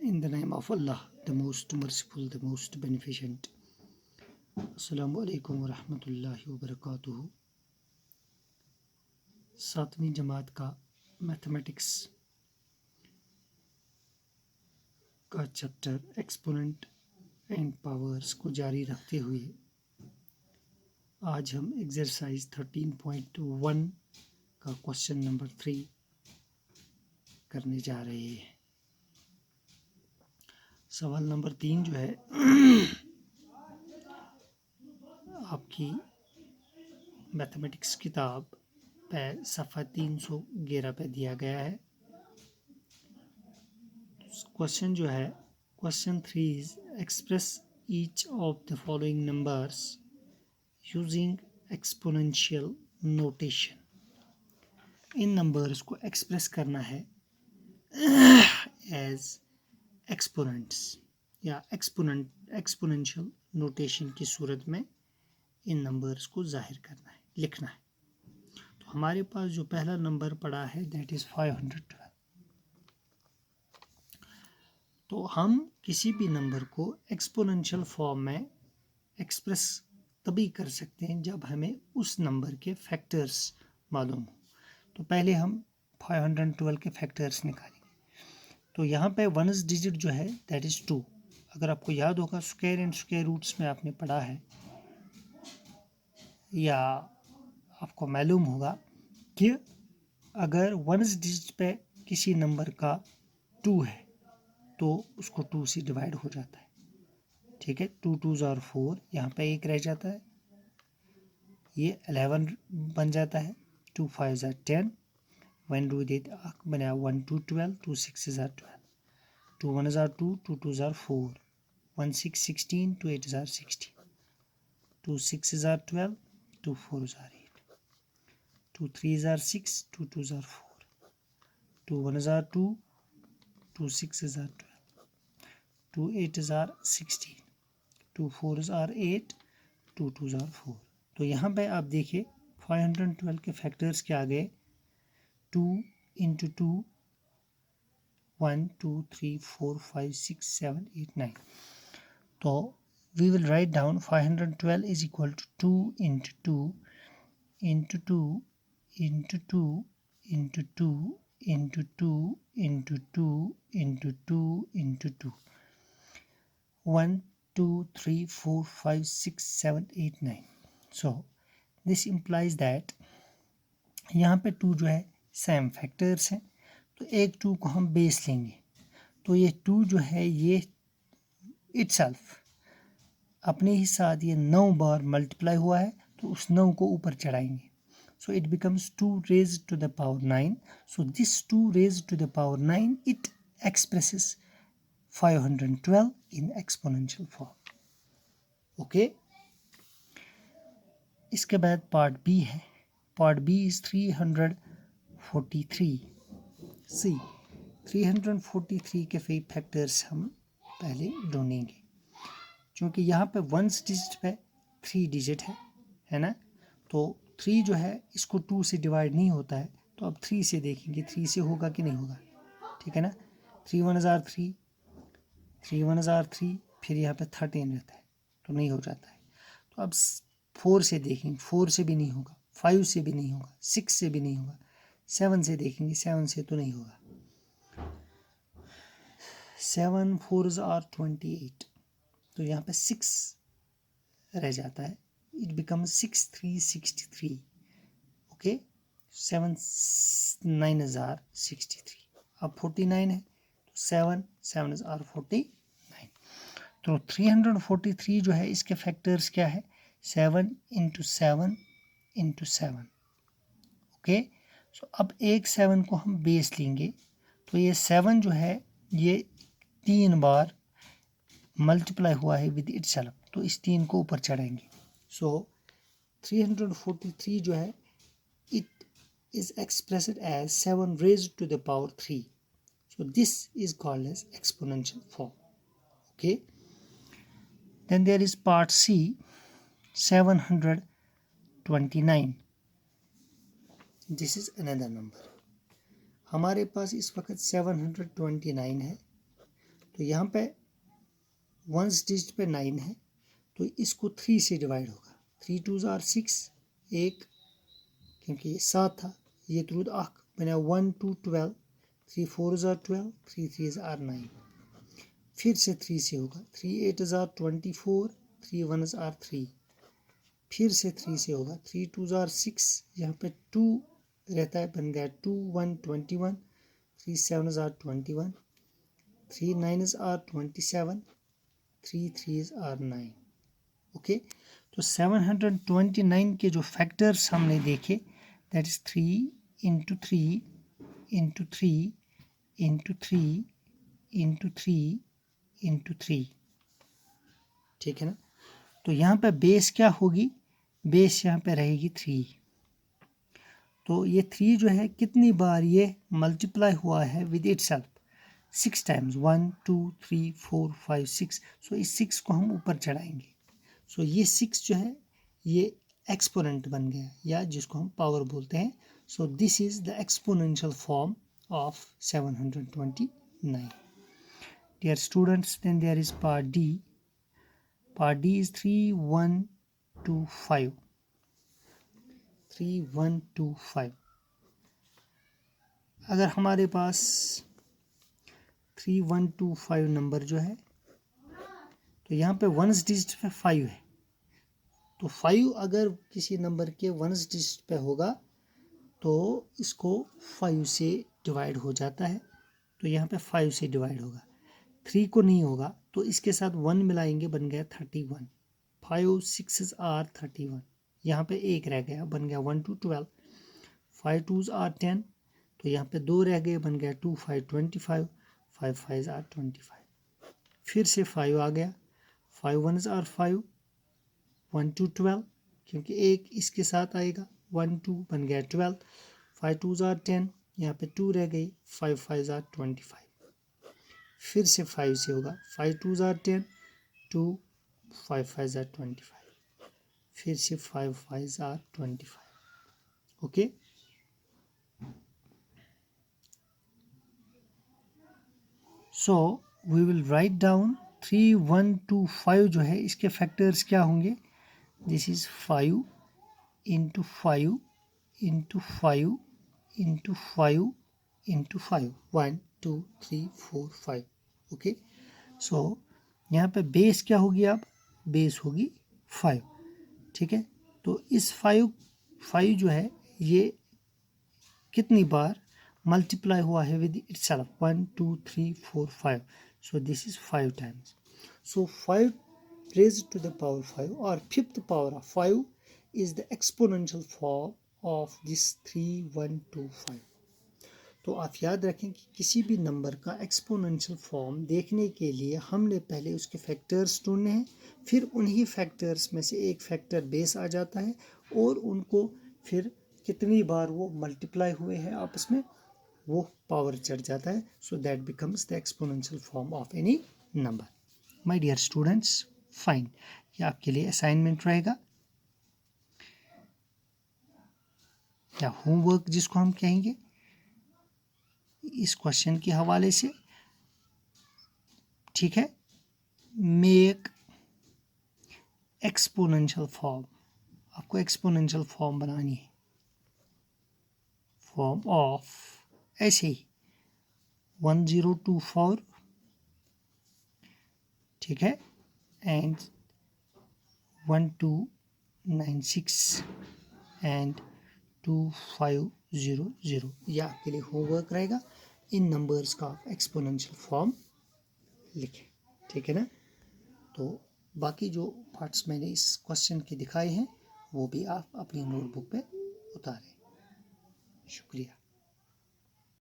In the name of Allah, the most merciful, the most beneficent. Assalamu alaikum wa rahmatullahi wa barakatuhu. 7वीं जमात का mathematics का chapter exponent and powers को जारी रखते हुए आज हम एक्सरसाइज 13.1 का क्वेश्चन नंबर 3 करने जा रहे हैं। सवाल नंबर 3 जो है आपकी मैथमेटिक्स किताब पे सफ़ा 311 पे दिया गया है। क्वेश्चन जो है question 3 is express each of the following numbers using exponential notation. In numbers को एक्सप्रेस करना है एज एक्सपोनेंट्स या एक्सपोनेंशियल नोटेशन की सूरत में इन नंबर्स को जाहिर करना है, लिखना है। तो हमारे पास जो पहला नंबर पड़ा है दैट इज़ 512। तो हम किसी भी नंबर को एक्सपोनेंशियल फॉर्म में एक्सप्रेस तभी कर सकते हैं जब हमें उस नंबर के फैक्टर्स मालूम हो। तो पहले हम 512 के फैक्टर्स निकालेंगे। तो यहाँ पे वन्स डिजिट जो है दैट इज़ 2। अगर आपको याद होगा स्क्वायर एंड स्क्वायर रूट्स में आपने पढ़ा है या आपको मालूम होगा कि अगर वन्स डिजिट पे किसी नंबर का 2 है तो उसको 2 से डिवाइड हो जाता है। ठीक है, 2 2s are 4, यहाँ पे 1 रह जाता है, ये 11 बन जाता है, 2 5s are 10, 1 2 बना 1 2 12, 2 6s are 12, 2 1s are 2, 2 2s are 4, 1 6 16, 2 8s are 16, 2 6s are 12, 2 4s are 8, 2 3s are 6, 2 2s are 4, 2 1s are 2, 2 6s are 12, 2 8s are 16, 2 4s are 8, 2 2s are 4। तो यहाँ पे आप देखिए 512 के फैक्टर्स के आगे 2 इंटू 2 1 2 3 4 5 6 7 8 9। तो we will write down 512 is equal to 2 into 2 into 2 into 2 into 2 into 2 into 2 into 2 into 2 1 2 3 4 5 6 7 8 9। so this implies that यहाँ पे 2 जो है सेम फैक्टर्स हैं, तो एक 2 को हम बेस लेंगे। तो ये 2 जो है ये इटसेल्फ अपने ही साथ ये 9 बार मल्टीप्लाई हुआ है, तो उस 9 को ऊपर चढ़ाएंगे। So it becomes 2 raised to the power 9। So this 2 raised to the power 9 it expresses 512 in exponential form। Okay, इसके बाद पार्ट बी है। Part B is 343। सी 343 के फैक्टर्स हम पहले ढूंढेंगे, क्योंकि यहाँ पे वंस डिजिट पे 3 डिजिट है ना। तो 3 जो है इसको 2 से डिवाइड नहीं होता है, तो अब 3 से देखेंगे 3 से होगा कि नहीं होगा। ठीक है ना, 3 1s are 3, 3 1s are 3, फिर यहाँ पे 13 रहता है तो नहीं हो जाता है। तो अब 4 से देखेंगे, 4 से भी नहीं होगा, 5 से भी नहीं होगा, 6 से भी नहीं होगा, 7 से देखेंगे, 7 से तो नहीं होगा। 7 4s are 28, तो यहाँ पे 6 रह जाता है, it becomes 6 3 63। Okay, 7 9s are 63, अब 49 है तो 7 7s are 49। तो 343 जो है इसके फैक्टर्स क्या है, 7 इंटू 7 इंटू 7। ओके, सो अब एक 7 को हम बेस लेंगे, तो ये 7 जो है ये 3 बार मल्टीप्लाई हुआ है विद इटसेल्फ, तो इस 3 को ऊपर चढ़ाएंगे। सो 343 जो है it is expressed as 7 raised to the power 3। So this is called as exponential form. Okay, then there is part C 729। this is another number। हमारे पास इस वक्त 729 है, तो यहाँ पे वंस डिजिट पे 9 है, तो इसको 3 से डिवाइड होगा। 3 2s are 6, एक क्योंकि ये 7 था, ये त्रुद अख बना 1 2 12, 3 4s are 12, 3 3s are 9, फिर से 3 से होगा। 3 8s are 24, 3 1s are 3, फिर से 3 से होगा। 3 2s are 6, यहाँ पे 2 रहता है, बन गया 2 1 21, 3 7s are 21, 3 9s are 27, 3 3s are 9। Okay, तो 729 के जो फैक्टर्स हमने देखे, that is 3 into 3 into 3 into 3 into 3 into 3, ठीक है ना। तो यहाँ पे बेस क्या होगी, बेस यहाँ पे रहेगी 3। तो ये 3 जो है कितनी बार ये मल्टीप्लाई हुआ है विद इटसेल्फ, 6 टाइम्स, 1 2 3 4 5 6। सो इस 6 को हम ऊपर चढ़ाएंगे। सो ये 6 जो है ये एक्सपोनेंट बन गया, या जिसको हम पावर बोलते हैं। So this is the exponential form of 729। Dear students, then there is part D. Part D is 3 1 2 5, 3 1 2 5। अगर हमारे पास 3 1 2 5 नंबर जो है, तो यहाँ पे वंस डिजिट पे 5 है, तो 5 अगर किसी नंबर के वंस डिजिट पे होगा तो इसको 5 से डिवाइड हो जाता है। तो यहाँ पे 5 से डिवाइड होगा। 3 को नहीं होगा, तो इसके साथ 1 मिलाएंगे, बन गया 31। 5 6s are 31, यहाँ पे एक रह गया, बन गया 1 2 12। 5 2s are 10, तो यहाँ पे 2 रह गए, बन गया 2 5 25। 5 5s are 25, फिर से 5 आ गया। 5 1s are 5, 1 2 12, क्योंकि एक इसके साथ आएगा, 1 2 बन गया 12। 5 2s are 10, यहाँ पे 2 रह गई। 5 5s are 25, फिर से 5 से होगा। 5 2s are 10, 2 5 5s are 25, फिर से 5 5s are 25। Okay, so we will write down 3 1 2 5 जो है, इसके फैक्टर्स क्या होंगे। This is 5 into 5 into 5 into 5 into 5, 1 2 3 4 5। Okay, so यहाँ पे बेस क्या होगी, अब बेस होगी 5, ठीक है। तो इस 5 जो है ये कितनी बार मल्टीप्लाई हुआ है with itself, 1 2 3 4 5। So this is 5 times. So 5 raised to the power 5 or fifth power of 5 is the exponential form of this 3 1 2 5। तो आप याद रखें कि किसी भी नंबर का एक्सपोनेंशियल फॉर्म देखने के लिए हमने पहले उसके फैक्टर्स ढूंढने हैं, फिर उन्हीं फैक्टर्स में से एक फैक्टर बेस आ जाता है और उनको फिर कितनी बार वो मल्टीप्लाई हुए हैं आपस में, वो पावर चढ़ जाता है। So that becomes the exponential form of any number. My dear students, fine, ये आपके लिए असाइनमेंट रहेगा या होमवर्क जिसको हम कहेंगे, इस क्वेश्चन के हवाले से, ठीक है। मेक एक्सपोनेंशियल फॉर्म, आपको एक्सपोनेंशियल फॉर्म बनानी है, फॉर्म ऑफ ऐसे ही 1024, ठीक है, एंड 1296 एंड 2500। यह आपके लिए होमवर्क रहेगा। इन नंबर्स का आप एक्सपोनेंशियल फॉर्म लिखें, ठीक है ना। तो बाकी जो पार्ट्स मैंने इस क्वेश्चन के दिखाए हैं वो भी आप अपनी नोटबुक पे उतारें। शुक्रिया।